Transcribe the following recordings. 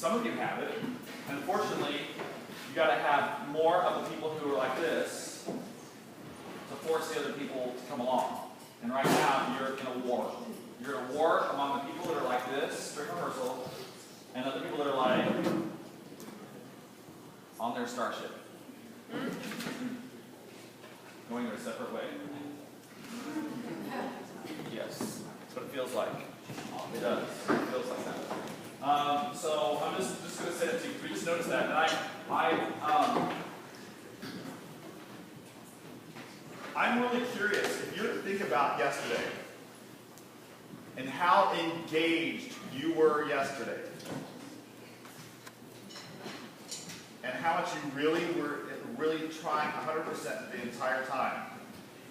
some of you have it. And unfortunately, you got to have more of the people who are like this to force the other people to come along. And right now, you're in a war. You're in a war among the people that are like this, during rehearsal, and other people that are like on their starship, going their separate way. Yes, that's what it feels like. It does. It feels like that. So I'm just going to say that to you. We just noticed that, and I'm really curious if you think about yesterday and how engaged you were yesterday, and how much you really were trying 100% the entire time,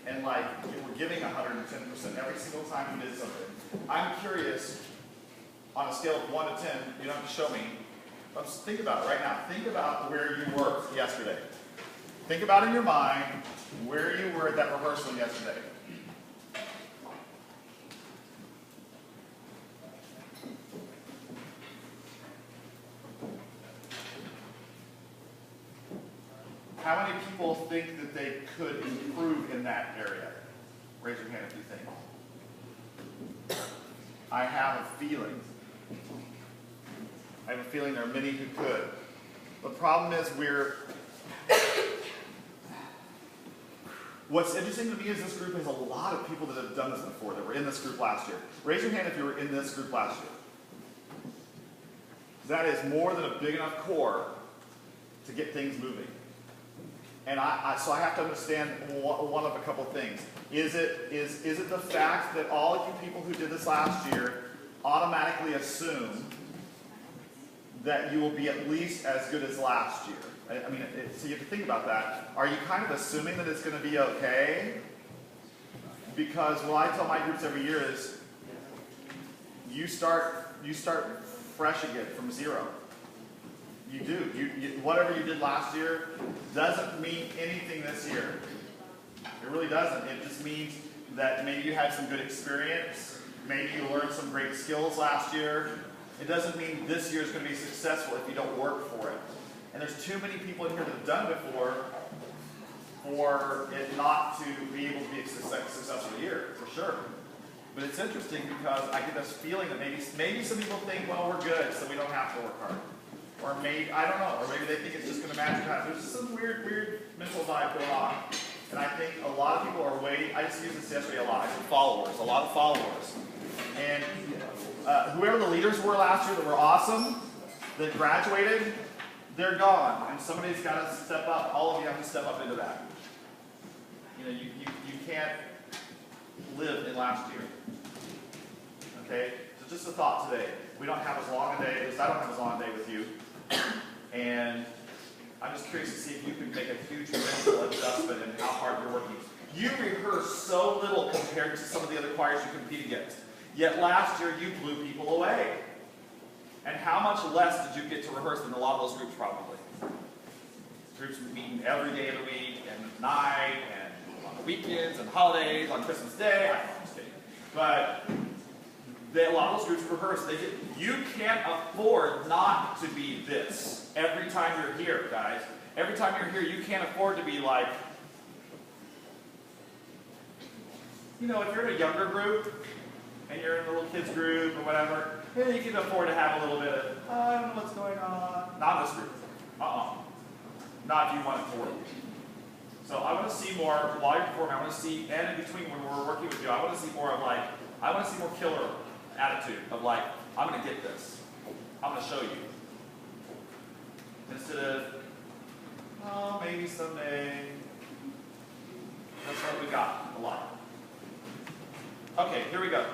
and like you were giving 110% every single time you did something. I'm curious, on a scale of 1 to 10, you don't have to show me, but just think about it right now. Think about where you were yesterday. Think about in your mind where you were at that rehearsal yesterday. How many people think that they could improve in that area? Raise your hand if you think. I have a feeling. I have a feeling there are many who could. The problem is what's interesting to me is this group has a lot of people that have done this before, that were in this group last year. Raise your hand if you were in this group last year. That is more than a big enough core to get things moving. And so I have to understand one of a couple things. Is it the fact that all of you people who did this last year automatically assume that you will be at least as good as last year? I mean, so you have to think about that. Are you kind of assuming that it's going to be okay? Because what I tell my groups every year is, you start fresh again from zero. You do. Whatever you did last year doesn't mean anything this year. It really doesn't. It just means that maybe you had some good experience. Maybe you learned some great skills last year. It doesn't mean this year is going to be successful if you don't work for it. And there's too many people in here that have done it before for it not to be able to be a successful year, for sure. But it's interesting because I get this feeling that maybe some people think, well, we're good, so we don't have to work hard. Or maybe, I don't know, or maybe they think it's just going to magically happen. There's some weird mental vibe going on. And I think a lot of people are waiting. I just used this yesterday a lot. I said followers, a lot of followers. And whoever the leaders were last year that were awesome, that graduated, they're gone. And somebody's got to step up. All of you have to step up into that. You know, you can't live in last year. Okay? So just a thought today. We don't have as long a day, at least I don't have as long a day with you. And I'm just curious to see if you can make a huge mental adjustment in how hard you're working. You rehearse so little compared to some of the other choirs you compete against. Yet last year you blew people away. And how much less did you get to rehearse than a lot of those groups probably? Groups meeting every day of the week, and at night, and on the weekends, and holidays, on Christmas Day. I'm just kidding. But a lot of those groups rehearse. You can't afford not to be this every time you're here, guys. Every time you're here, you can't afford to be like, you know, if you're in a younger group, and you're in a little kids group or whatever, yeah, you can afford to have a little bit of, I don't know what's going on. Not in this group. Not if you want it to work. So I want to see more, while you're performing, I want to see, and in between when we're working with you, I want to see more of like, I want to see more killer attitude of like, I'm going to get this. I'm going to show you. Instead of, oh, maybe someday. That's what we got a lot. Okay, here we go.